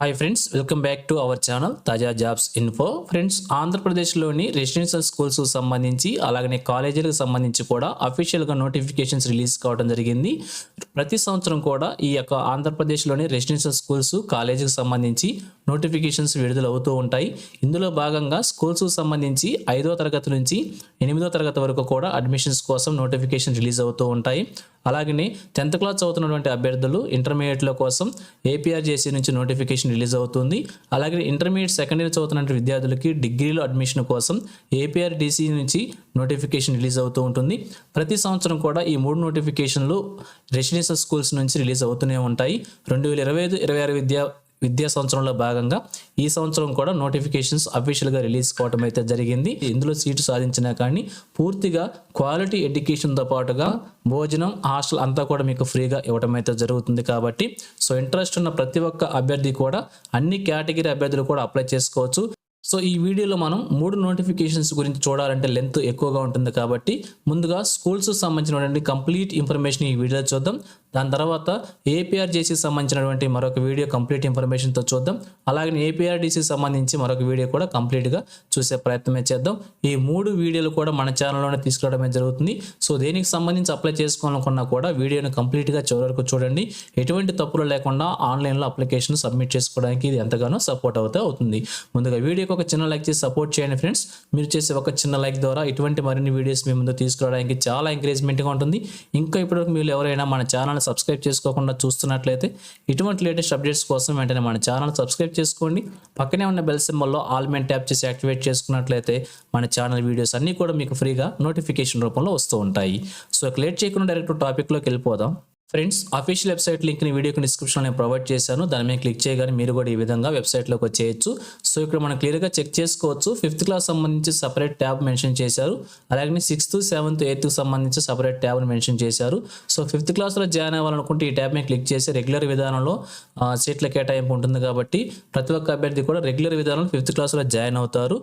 Hi friends, welcome back to our channel తాజా jobs info. Friends, ఆంధ్రప్రదేశ్లోని residential schools సంబంధించి అలాగనే కాలేజీలకు సంబంధించి కూడా అఫీషియల్గా నోటిఫికేషన్స్ రిలీజ్ కావడం జరిగింది. ప్రతి సంవత్సరం కూడా ఈ యొక్క ఆంధ్రప్రదేశ్లోని రెసిడెన్షియల్ స్కూల్స్ కాలేజీకి సంబంధించి నోటిఫికేషన్స్ విడుదల అవుతూ ఉంటాయి. ఇందులో భాగంగా స్కూల్స్కి సంబంధించి 5వ తరగతి నుంచి 8వ తరగతి వరకు కూడా అడ్మిషన్స్ కోసం నోటిఫికేషన్ రిలీజ్ అవుతూ ఉంటాయి. అలాగనే 10th క్లాస్ చదువుతున్నటువంటి అభ్యర్థులు ఇంటర్మీడియట్లో కోసం ఏపీఆర్జేసీ నుంచి నోటిఫికేషన్ రిలీజ్ అవుతుంది. అలాగే ఇంటర్మీడియట్ సెకండ్ ఇయర్ చదువుతున్న విద్యార్థులకి డిగ్రీలో అడ్మిషన్ కోసం ఏపీఆర్డీసీ నుంచి నోటిఫికేషన్ రిలీజ్ అవుతూ ఉంటుంది. ప్రతి సంవత్సరం కూడా ఈ 3 నోటిఫికేషన్లు రెసిడెన్షియల్ స్కూల్స్ నుంచి రిలీజ్ అవుతూనే ఉంటాయి. 2025-26 విద్యా సంవత్సరంలో భాగంగా ఈ సంవత్సరం కూడా నోటిఫికేషన్స్ అఫీషియల్గా రిలీజ్ కావడం అయితే జరిగింది. ఇందులో సీటు సాధించినా కానీ పూర్తిగా క్వాలిటీ ఎడ్యుకేషన్తో పాటుగా భోజనం, హాస్టల్ అంతా కూడా మీకు ఫ్రీగా ఇవ్వడం అయితే జరుగుతుంది. కాబట్టి ఇంట్రెస్ట్ ఉన్న ప్రతి ఒక్క అభ్యర్థి కూడా అన్ని కేటగిరీ అభ్యర్థులు కూడా అప్లై చేసుకోవచ్చు. ఈ వీడియోలో మనం 3 నోటిఫికేషన్స్ గురించి చూడాలంటే లెంత్ ఎక్కువగా ఉంటుంది. కాబట్టి ముందుగా స్కూల్స్ సంబంధించినటువంటి కంప్లీట్ ఇన్ఫర్మేషన్ ఈ వీడియోలో చూద్దాం. దాని తర్వాత ఏపీఆర్జేసీకి సంబంధించినటువంటి మరొక వీడియో కంప్లీట్ ఇన్ఫర్మేషన్తో చూద్దాం. అలాగే ఏపీఆర్డీసీకి సంబంధించి మరొక వీడియో కూడా కంప్లీట్గా చూసే ప్రయత్నమే చేద్దాం. ఈ 3 వీడియోలు కూడా మన ఛానల్లోనే తీసుకురావడమే జరుగుతుంది. దేనికి సంబంధించి అప్లై చేసుకోవాలనుకున్నా కూడా వీడియోని కంప్లీట్గా చివరి వరకు చూడండి. ఎటువంటి తప్పులు లేకుండా ఆన్లైన్లో అప్లికేషన్ సబ్మిట్ చేసుకోవడానికి ఇది ఎంతగానో సపోర్ట్ అవుతుంది. ముందుగా వీడియోకి ఒక చిన్న లైక్ చేసి సపోర్ట్ చేయండి ఫ్రెండ్స్. మీరు చేసే ఒక చిన్న లైక్ ద్వారా ఇటువంటి మరిన్ని వీడియోస్ మీ ముందు తీసుకురావడానికి చాలా ఎంకరేజ్మెంట్గా ఉంటుంది. ఇంకా ఇప్పటివరకు మీరు ఎవరైనా మన ఛానల్ సబ్స్క్రైబ్ చేసుకోకుండా చూస్తున్నట్లయితే ఇటువంటి లేటెస్ట్ అప్డేట్స్ కోసం వెంటనే మన ఛానల్ సబ్స్క్రైబ్ చేసుకోండి. పక్కనే ఉన్న బెల్ సింబల్లో ఆల్ మెన్ ట్యాప్ చేసి యాక్టివేట్ చేసుకున్నట్లయితే మన ఛానల్ వీడియోస్ అన్నీ కూడా మీకు ఫ్రీగా నోటిఫికేషన్ రూపంలో వస్తూ ఉంటాయి. లేట్ చేయకుండా డైరెక్ట్ టాపిక్లోకి వెళ్ళిపోదాం. ఫ్రెండ్స్, అఫీషియల్ వెబ్సైట్ లింక్ని వీడియోకి డిస్క్రిప్షన్లో నేను ప్రొవైడ్ చేశాను. దాని మీద క్లిక్ చేయగానే మీరు కూడా ఈ విధంగా వెబ్సైట్లోకి వచ్చేయచ్చు. ఇక్కడ మనం క్లియర్గా చెక్ చేసుకోవచ్చు. 5th క్లాస్ సంబంధించి సపరేట్ ట్యాబ్ మెన్షన్ చేశారు. అలాగే 6th, 7th, 8th సంబంధించి సపరేట్ ట్యాబ్ని మెన్షన్ చేశారు. 5th క్లాస్లో జాయిన్ అవ్వాలనుకుంటే ఈ ట్యాబ్ మీద క్లిక్ చేసి రెగ్యులర్ విధానంలో సీట్ల కేటాయింపు ఉంటుంది. కాబట్టి ప్రతి ఒక్క అభ్యర్థి కూడా రెగ్యులర్ విధానంలో 5th క్లాస్లో జాయిన్ అవుతారు.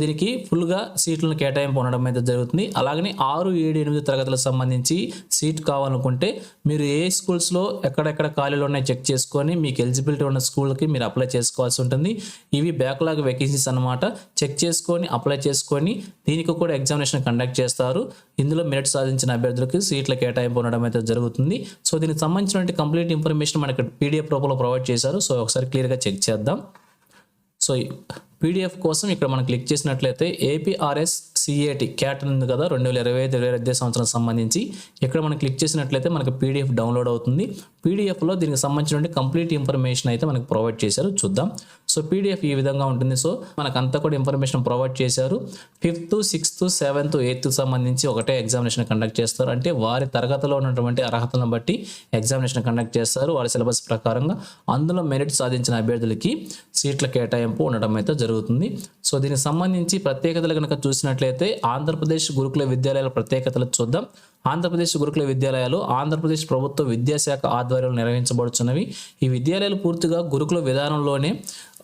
దీనికి ఫుల్గా సీట్లను కేటాయింపు ఉండడం అయితే జరుగుతుంది. అలాగే 6, 7, 8 తరగతులకు సంబంధించి సీట్ కావాలనుకుంటే మీరు ఏ స్కూల్స్లో ఎక్కడెక్కడ ఖాళీలు ఉన్నాయో చెక్ చేసుకొని మీకు ఎలిజిబిలిటీ ఉన్న స్కూల్కి మీరు అప్లై చేసుకోవాల్సి ఉంటుంది. ఇవి బ్యాక్లాగ్ వేకెన్సీస్ అన్నమాట. చెక్ చేసుకొని అప్లై చేసుకొని దీనికి కూడా ఎగ్జామినేషన్ కండక్ట్ చేస్తారు. ఇందులో మెరిట్ సాధించిన అభ్యర్థులకు సీట్ల కేటాయింపు ఉండడం అయితే జరుగుతుంది. దీనికి సంబంధించిన కంప్లీట్ ఇన్ఫర్మేషన్ మనకి పీడిఎఫ్ రూపంలో ప్రొవైడ్ చేశారు. ఒకసారి క్లియర్గా చెక్ చేద్దాం. పీడిఎఫ్ కోసం ఇక్కడ మనం క్లిక్ చేసినట్లయితే ఏపీఆర్ఎస్ సిఏటి క్యాట్ ఉంది కదా, 2025-26 విద్యా సంవత్సరం సంబంధించి ఇక్కడ మనం క్లిక్ చేసినట్లయితే మనకు పీడిఎఫ్ డౌన్లోడ్ అవుతుంది. పీడిఎఫ్లో దీనికి సంబంధించిన కంప్లీట్ ఇన్ఫర్మేషన్ అయితే మనకు ప్రొవైడ్ చేశారు. చూద్దాం. పీడిఎఫ్ ఈ విధంగా ఉంటుంది. మనకు అంతా కూడా ఇన్ఫర్మేషన్ ప్రొవైడ్ చేశారు. 5th, 6th, 7th, 8th సంబంధించి ఒకటే ఎగ్జామినేషన్ కండక్ట్ చేస్తారు. అంటే వారి తరగతిలో ఉన్నటువంటి అర్హతలను బట్టి ఎగ్జామినేషన్ కండక్ట్ చేస్తారు. వారి సిలబస్ ప్రకారంగా అందులో మెరిట్ సాధించిన అభ్యర్థులకి సీట్ల కేటాయింపు ఉండడం అయితే జరుగుతుంది. దీనికి సంబంధించి ప్రత్యేకతలు కనుక చూసినట్లయితే ఆంధ్రప్రదేశ్ గురుకుల విద్యాలయాల ప్రత్యేకతలు చూద్దాం. ఆంధ్రప్రదేశ్ గురుకుల విద్యాలయాలు ఆంధ్రప్రదేశ్ ప్రభుత్వ విద్యాశాఖ ఆధ్వర్యంలో నిర్వహించబడుతున్నవి. ఈ విద్యాలయాలు పూర్తిగా గురుకుల విధానంలోనే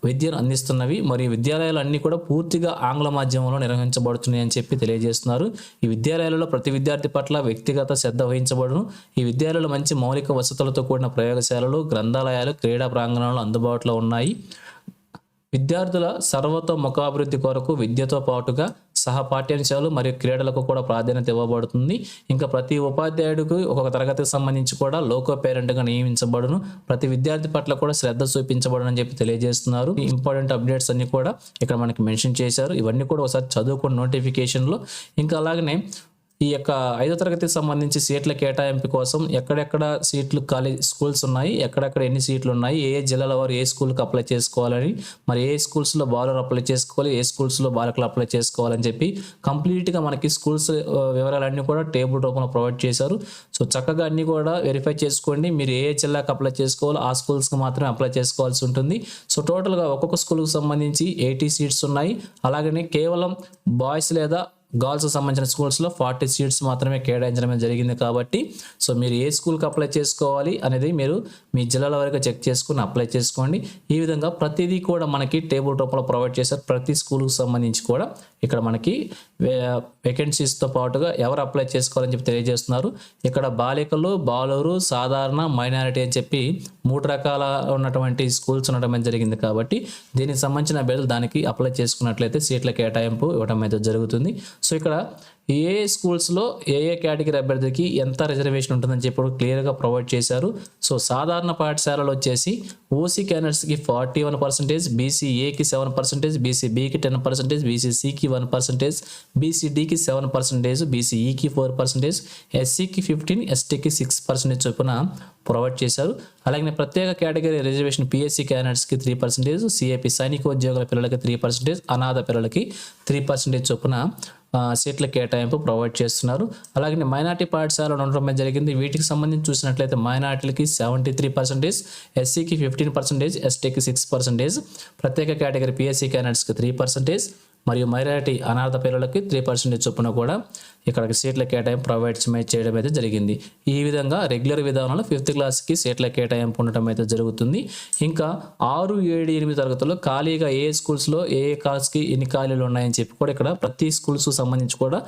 విద్యను అందిస్తున్నవి. మరియు విద్యాలయాలు అన్నీ కూడా పూర్తిగా ఆంగ్ల మాధ్యమంలో నిర్వహించబడుతున్నాయి అని చెప్పి తెలియజేస్తున్నారు. ఈ విద్యాలయాలలో ప్రతి విద్యార్థి పట్ల వ్యక్తిగత శ్రద్ధ వహించబడును. ఈ విద్యాలయాలు మంచి మౌలిక వసతులతో కూడిన ప్రయోగశాలలు, గ్రంథాలయాలు, క్రీడా ప్రాంగణాలు అందుబాటులో ఉన్నాయి. విద్యార్థుల సర్వతోముఖాభివృద్ధి కొరకు విద్యతో పాటుగా సహపాఠ్యాంశాలు మరియు క్రీడలకు కూడా ప్రాధాన్యత ఇవ్వబడుతుంది. ఇంకా ప్రతి ఉపాధ్యాయుడికి ఒక్కొక్క తరగతికి సంబంధించి కూడా లోకో పేరెంట్గా నియమించబడును. ప్రతి విద్యార్థి పట్ల కూడా శ్రద్ధ చూపించబడును అని చెప్పి తెలియజేస్తున్నారు. ఇంపార్టెంట్ అప్డేట్స్ అన్ని కూడా ఇక్కడ మనకి మెన్షన్ చేశారు. ఇవన్నీ కూడా ఒకసారి చదువుకున్న నోటిఫికేషన్లో. ఇంకా అలాగనే ఈ యొక్క 5వ తరగతికి సంబంధించి సీట్ల కేటాయింపు కోసం ఎక్కడెక్కడ సీట్లు ఖాళీ స్కూల్స్ ఉన్నాయి, ఎక్కడెక్కడ ఎన్ని సీట్లు ఉన్నాయి, ఏ జిల్లాల వారు ఏ స్కూల్కి అప్లై చేసుకోవాలని, మరి ఏ స్కూల్స్లో బాలురు అప్లై చేసుకోవాలి, ఏ స్కూల్స్లో బాలకులు అప్లై చేసుకోవాలని చెప్పి కంప్లీట్గా మనకి స్కూల్స్ వివరాలన్నీ కూడా టేబుల్ రూపంలో ప్రొవైడ్ చేశారు. చక్కగా అన్నీ కూడా వెరిఫై చేసుకోండి. మీరు ఏ జిల్లాకి అప్లై చేసుకోవాలో ఆ స్కూల్స్కి మాత్రమే అప్లై చేసుకోవాల్సి ఉంటుంది. టోటల్గా ఒక్కొక్క స్కూల్కి సంబంధించి 80 సీట్స్ ఉన్నాయి. అలాగనే కేవలం బాయ్స్ లేదా గర్ల్స్కి సంబంధించిన స్కూల్స్లో 40 సీట్స్ మాత్రమే కేటాయించడం జరిగింది కాబట్టి సో మీరు ఏ స్కూల్కి అప్లై చేసుకోవాలి అనేది మీరు మీ జిల్లాల వరకు చెక్ చేసుకుని అప్లై చేసుకోండి. ఈ విధంగా ప్రతిదీ కూడా మనకి టేబుల్ రూపంలో ప్రొవైడ్ చేశారు. ప్రతి స్కూల్కి సంబంధించి కూడా ఇక్కడ మనకి వేకెన్సీస్తో పాటుగా ఎవరు అప్లై చేసుకోవాలని చెప్పి తెలియజేస్తున్నారు. ఇక్కడ బాలికలు, బాలురు, సాధారణ, మైనారిటీ అని చెప్పి 3 రకాల ఉన్నటువంటి స్కూల్స్ ఉండటం జరిగింది కాబట్టి దీనికి సంబంధించిన అభ్యర్థులు దానికి అప్లై చేసుకున్నట్లయితే సీట్ల కేటాయింపు ఇవ్వడం అయితే జరుగుతుంది. సో ఇక్కడ ఏ స్కూల్స్లో ఏ కేటగిరీ అభ్యర్థికి ఎంత రిజర్వేషన్ ఉంటుందని చెప్పి క్లియర్గా ప్రొవైడ్ చేశారు. సో సాధారణ పాఠశాలలో వచ్చేసి ఓసీ క్యాండిడేట్స్కి 41%, బీసీఏకి 7%, బీసీబీకి 10%, బీసీసీకి 1%, బీసీడీకి 7%, బీసీఈకి 4%, ఎస్సీకి 15%, ఎస్టీకి 6% చొప్పున ప్రొవైడ్ చేశారు. అలాగే ప్రత్యేక కేటగిరీ రిజర్వేషన్ పిఎస్సీ క్యాండిడేట్స్కి 3%, సిఏపి సైనికోద్యోగుల పిల్లలకి 3%, అనాథ పిల్లలకి 3% చొప్పున సీట్ల కేటాయింపు ప్రొవైడ్ చేస్తున్నారు. అలాగే మైనార్టీ పాఠశాలలో ఉండడం జరిగింది. వీటికి సంబంధించి చూసినట్లయితే మైనార్టీలకి 73%, ఎస్సీకి 15%, ఎస్టీకి 6%, ప్రత్యేక కేటగిరీ పిఎస్సీ క్యాండిడేట్స్కి 3%, మరియు మైనారిటీ అనాథ పిల్లలకి 3% చొప్పున కూడా ఇక్కడ సీట్ల కేటాయింపు ప్రొవైడ్ చేయడం అయితే జరిగింది. ఈ విధంగా రెగ్యులర్ విధానంలో 5th క్లాస్కి సీట్ల కేటాయింపు ఉండటం అయితే జరుగుతుంది. ఇంకా 6, 7, 8 తరగతుల్లో ఖాళీగా ఏ స్కూల్స్లో ఏ క్లాస్కి ఎన్ని ఖాళీలు ఉన్నాయని చెప్పి కూడా ఇక్కడ ప్రతి స్కూల్స్ సంబంధించి కూడా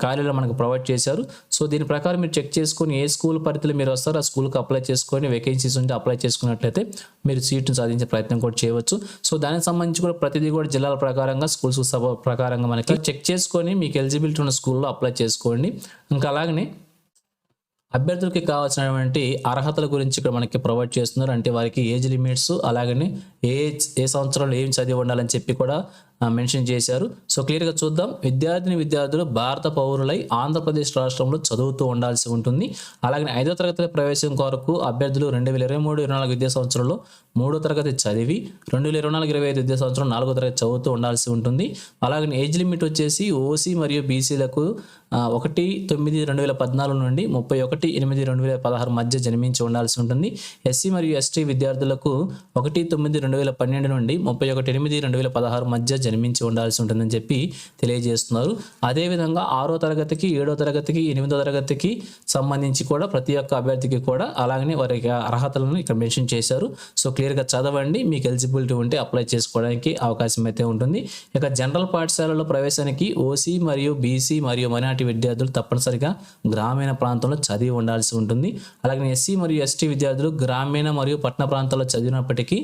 ఖాళీలు మనకు ప్రొవైడ్ చేశారు. సో దీని ప్రకారం మీరు చెక్ చేసుకొని ఏ స్కూల్ పరిధిలో మీరు వస్తారో ఆ స్కూల్కి అప్లై చేసుకొని వేకెన్సీస్ ఉంటే అప్లై చేసుకున్నట్లయితే మీరు సీట్ను సాధించే ప్రయత్నం కూడా చేయవచ్చు. సో దానికి సంబంధించి కూడా ప్రతిదీ కూడా జిల్లాల ప్రకారంగా స్కూల్స్ ప్రకారంగా మనకి చెక్ చేసుకొని మీకు ఎలిజిబిలిటీ ఉన్న స్కూల్లో అప్లై చేసుకోండి. ఇంకా అలాగనే అభ్యర్థులకి కావాల్సినటువంటి అర్హతల గురించి ఇక్కడ మనకి ప్రొవైడ్ చేస్తున్నారు. అంటే వారికి ఏజ్ లిమిట్స్, అలాగనే ఏ సంవత్సరంలో ఏం చదివి ఉండాలని చెప్పి కూడా మెన్షన్ చేశారు. సో క్లియర్గా చూద్దాం. విద్యార్థులు భారత పౌరులై ఆంధ్రప్రదేశ్ రాష్ట్రంలో చదువుతూ ఉండాల్సి ఉంటుంది. అలాగే 5వ తరగతి ప్రవేశం కొరకు అభ్యర్థులు 2023-24 విద్యా సంవత్సరంలో 3వ తరగతి చదివి 2024-25 విద్యా సంవత్సరం 4వ తరగతి చదువుతూ ఉండాల్సి ఉంటుంది. అలాగే ఏజ్ లిమిట్ వచ్చేసి ఓసీ మరియు బీసీలకు 1/9/2014 నుండి 31/8/2016 మధ్య జన్మించి ఉండాల్సి ఉంటుంది. ఎస్సీ మరియు ఎస్టీ విద్యార్థులకు 1/9/2012 నుండి 31/8/2016 మధ్య జన్మించి ఉండాల్సి ఉంటుందని చెప్పి తెలియజేస్తున్నారు. అదేవిధంగా 6వ తరగతికి, 7వ తరగతికి, 8వ తరగతికి సంబంధించి కూడా ప్రతి ఒక్క అభ్యర్థికి కూడా అలాగనే వారికి అర్హతలను ఇక్కడ మెన్షన్ చేశారు. సో క్లియర్గా చదవండి. మీకు ఎలిజిబిలిటీ ఉంటే అప్లై చేసుకోవడానికి అవకాశం అయితే ఉంటుంది. ఇక జనరల్ పాఠశాలలో ప్రవేశానికి ఓసీ మరియు బీసీ మరియు మైనారిటీ విద్యార్థులు తప్పనిసరిగా గ్రామీణ ప్రాంతంలో చదివి ఉండాల్సి ఉంటుంది. అలాగే ఎస్సీ మరియు ఎస్టీ విద్యార్థులు గ్రామీణ మరియు పట్టణ ప్రాంతాల్లో చదివినప్పటికీ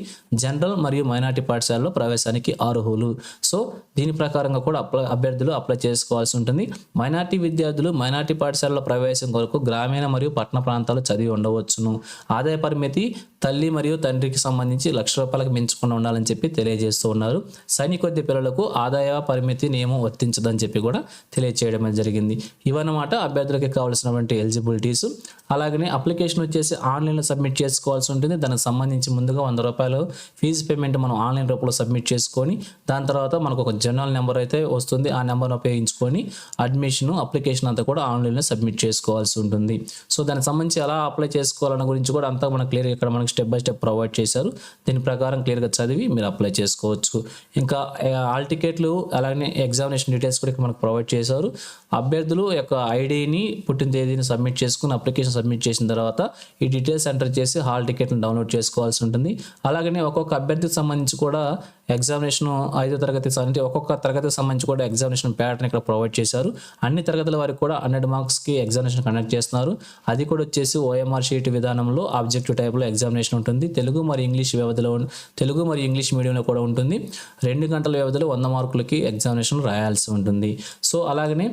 జనరల్ మరియు మైనారిటీ పాఠశాలలో ప్రవేశానికి అర్హులు. సో దీని ప్రకారంగా కూడా అభ్యర్థులు అప్లై చేసుకోవాల్సి ఉంటుంది. మైనారిటీ విద్యార్థులు మైనారిటీ పాఠశాలలో ప్రవేశం కొరకు గ్రామీణ మరియు పట్టణ ప్రాంతాల్లో చదివి ఉండవచ్చును. ఆదాయ పరిమితి తల్లి మరియు తండ్రికి సంబంధించి ₹1,00,000 మించకుండా ఉండాలని చెప్పి తెలియజేస్తూ ఉన్నారు. సైనికోద్య పిల్లలకు ఆదాయ పరిమితి నియమం వర్తించదని చెప్పి కూడా తెలియజేయడం జరిగింది. ఇవన్నమాట అభ్యర్థులకి కావాల్సినటువంటి ఎలిజిబిలిటీస్. అలాగనే అప్లికేషన్ వచ్చేసి ఆన్లైన్లో సబ్మిట్ చేసుకోవాల్సి ఉంటుంది. దానికి సంబంధించి ముందుగా ₹100 ఫీజు పేమెంట్ మనం ఆన్లైన్ రూపంలో సబ్మిట్ చేసుకొని దాని తర్వాత మనకు ఒక జనరల్ నెంబర్ అయితే వస్తుంది. ఆ నెంబర్ను ఉపయోగించుకొని అప్లికేషన్ అంతా కూడా ఆన్లైన్లో సబ్మిట్ చేసుకోవాల్సి ఉంటుంది. సో దానికి సంబంధించి ఎలా అప్లై చేసుకోవాలన్న గురించి కూడా అంతా మనకు క్లియర్గా ఇక్కడ మనకి స్టెప్ బై స్టెప్ ప్రొవైడ్ చేశారు. దీని ప్రకారం క్లియర్గా చదివి మీరు అప్లై చేసుకోవచ్చు. ఇంకా హాల్ టికెట్లు అలాగే ఎగ్జామినేషన్ డీటెయిల్స్ కూడా మనకు ప్రొవైడ్ చేశారు. అభ్యర్థులు యొక్క ఐడిని, పుట్టిన తేదీని సబ్మిట్ చేసుకుని అప్లికేషన్ సబ్మిట్ చేసిన తర్వాత ఈ డీటెయిల్స్ ఎంటర్ చేసి హాల్ టికెట్ని డౌన్లోడ్ చేసుకోవాల్సి ఉంటుంది. అలాగనే ఒక్కొక్క అభ్యర్థికి సంబంధించి కూడా ఎగ్జామినేషన్ 5వ తరగతి అంటే ఒక్కొక్క తరగతికి సంబంధించి కూడా ఎగ్జామినేషన్ ప్యాటర్న్ ఇక్కడ ప్రొవైడ్ చేశారు. అన్ని తరగతుల వారికి కూడా 100 మార్క్స్కి ఎగ్జామినేషన్ కండక్ట్ చేస్తున్నారు. అది కూడా వచ్చేసి ఓఎంఆర్ షీట్ విధానంలో ఆబ్జెక్టివ్ టైప్లో ఎగ్జామినేషన్ ఉంటుంది. తెలుగు మరియు ఇంగ్లీష్ మీడియంలో కూడా ఉంటుంది. 2 గంటల వ్యవధిలో 100 మార్కులకి ఎగ్జామినేషన్ రాయాల్సి ఉంటుంది. సో అలాగనే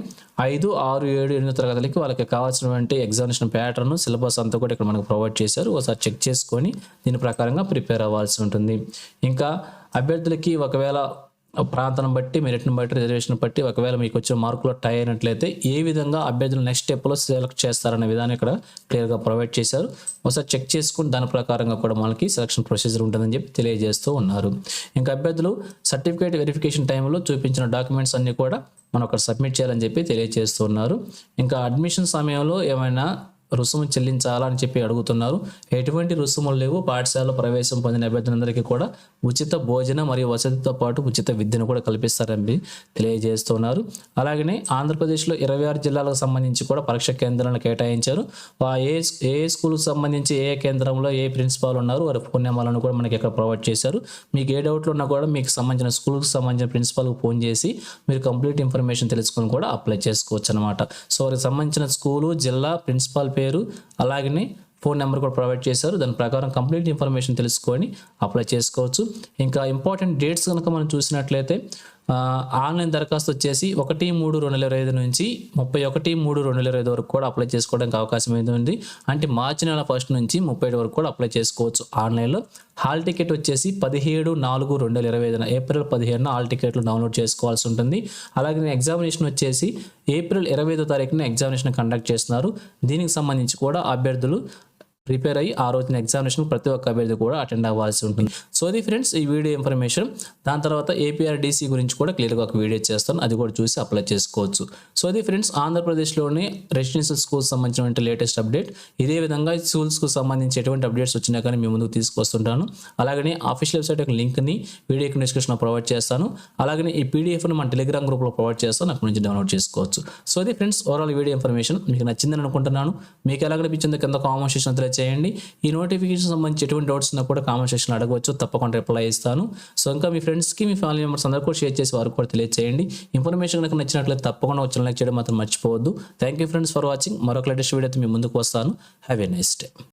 5, 6, 7, 8 తరగతులకి వాళ్ళకి కావాల్సినటువంటి ఎగ్జామినేషన్ ప్యాటర్న్, సిలబస్ అంతా కూడా ఇక్కడ మనకు ప్రొవైడ్ చేశారు. ఒకసారి చెక్ చేసుకొని దీని ప్రకారంగా ప్రిపేర్ అవ్వాల్సి ఉంటుంది. ఇంకా అభ్యర్థులకి ఒకవేళ ప్రాంతాన్ని బట్టి, మెరిట్ని బట్టి, రిజర్వేషన్ బట్టి ఒకవేళ మీకు వచ్చే మార్కులు టై అయినట్లయితే ఏ విధంగా అభ్యర్థులు నెక్స్ట్ స్టెప్లో సెలెక్ట్ చేస్తారనే విధానం ఇక్కడ క్లియర్గా ప్రొవైడ్ చేశారు. ఒకసారి చెక్ చేసుకుని దాని ప్రకారంగా కూడా మనకి సెలక్షన్ ప్రొసీజర్ ఉంటుందని చెప్పి తెలియజేస్తూ ఉన్నారు. ఇంకా అభ్యర్థులు సర్టిఫికేట్ వెరిఫికేషన్ టైంలో చూపించిన డాక్యుమెంట్స్ అన్నీ కూడా మనం అక్కడ సబ్మిట్ చేయాలని చెప్పి తెలియజేస్తూ ఉన్నారు. ఇంకా అడ్మిషన్ సమయంలో ఏమైనా రుసుము చెల్లించాలా అని చెప్పి అడుగుతున్నారు. ఎటువంటి రుసుములు లేవు. పాఠశాలలో ప్రవేశం పొందిన అభ్యర్థులందరికీ కూడా ఉచిత భోజనం మరియు వసతితో పాటు ఉచిత విద్యను కూడా కల్పిస్తారని తెలియజేస్తున్నారు. అలాగనే ఆంధ్రప్రదేశ్లో 26 జిల్లాలకు సంబంధించి కూడా పరీక్ష కేంద్రాలను కేటాయించారు. ఏ స్కూల్కి సంబంధించి ఏ కేంద్రంలో ఏ ప్రిన్సిపాల్ ఉన్నారు వారి ఫోన్ నెంబర్లను కూడా మనకి ఇక్కడ ప్రొవైడ్ చేశారు. మీకు ఏ డౌట్లు ఉన్నా కూడా మీకు సంబంధించిన స్కూల్కి సంబంధించిన ప్రిన్సిపాల్కి ఫోన్ చేసి మీరు కంప్లీట్ ఇన్ఫర్మేషన్ తెలుసుకొని కూడా అప్లై చేసుకోవచ్చు అనమాట. సో వారికి సంబంధించిన స్కూలు, జిల్లా, ప్రిన్సిపాల్ పేరు అలాగనే ఫోన్ నెంబర్ కూడా ప్రొవైడ్ చేశారు. దాని ప్రకారం కంప్లీట్ ఇన్ఫర్మేషన్ తెలుసుకొని అప్లై చేసుకోవచ్చు. ఇంకా ఇంపార్టెంట్ డేట్స్ కనుక మనం చూసినట్లయితే ఆన్లైన్ దరఖాస్తు వచ్చేసి 1/3/2025 నుంచి 31/3/2025 వరకు కూడా అప్లై చేసుకోవడానికి అవకాశం అయితే ఉంది. అంటే మార్చి నెల 1 నుంచి 30 వరకు కూడా అప్లై చేసుకోవచ్చు ఆన్లైన్లో. హాల్ టికెట్ వచ్చేసి 17/4/2025 ఏప్రిల్ 15న హాల్ టికెట్లు డౌన్లోడ్ చేసుకోవాల్సి ఉంటుంది. అలాగే ఎగ్జామినేషన్ వచ్చేసి ఏప్రిల్ 25వ తారీఖున ఎగ్జామినేషన్ కండక్ట్ చేస్తున్నారు. దీనికి సంబంధించి కూడా అభ్యర్థులు ప్రిపేర్ అయ్యి ఆ రోజున ఎగ్జామినేషన్ ప్రతి ఒక్క అభ్యర్థి కూడా అటెండ్ అవ్వాల్సి ఉంటుంది. సో అది ఫ్రెండ్స్ ఈ వీడియో ఇన్ఫర్మేషన్. దాని తర్వాత ఏపీఆర్డీసీ గురించి కూడా క్లియర్గా ఒక వీడియో చేస్తాను, అది కూడా చూసి అప్లై చేసుకోవచ్చు. సో అది ఫ్రెండ్స్ ఆంధ్రప్రదేశ్లోని రెసిడెన్షియల్ స్కూల్స్ సంబంధించిన లేటెస్ట్ అప్డేట్. ఇదే విధంగా స్కూల్స్కు సంబంధించి ఎటువంటి అప్డేట్స్ వచ్చినా కానీ మీ ముందుకు తీసుకొస్తుంటాను. అలాగనే ఆఫీషియల్ వెబ్సైట్ యొక్క లింక్ని వీడియోకి డిస్క్రిప్షన్లో ప్రొవైడ్ చేస్తాను. అలాగనే ఈ పీడిఎఫ్ని మన టెలిగ్రామ్ గ్రూప్లో ప్రొవైడ్ చేస్తాను, అక్కడ నుంచి డౌన్లోడ్ చేసుకోవచ్చు. సో అది ఫ్రెండ్స్ ఓవరాల్ వీడియో ఇన్ఫర్మేషన్ మీకు నచ్చిందని అనుకుంటున్నాను. మీకు ఎలా అనిపించిందో కింద కామెంట్ సెక్షన్ తెలియజేయండి. ఈ నోటిఫికేషన్ సంబంధించి ఎటువంటి డౌట్స్ ఉన్నా కూడా కామెంట్ సెక్షన్ అడగవచ్చు, తప్పకుండా రిప్లై ఇస్తాను. సో ఇంకా మీ ఫ్రెండ్స్కి మీ ఫ్యామిలీ మెంబర్స్ అందరూ కూడా షేర్ చేసి వారికి కూడా తెలియజేయండి. ఇన్ఫర్మేషన్ కనుక నచ్చినట్లయితే తప్పకుండా వచ్చి లైక్ చేయడం మాత్రం మర్చిపోవద్దు. Thank you friends for watching. మరొక లేటెస్ట్ వీడియోతో మీ ముందుకు వస్తాను. Have a nice day.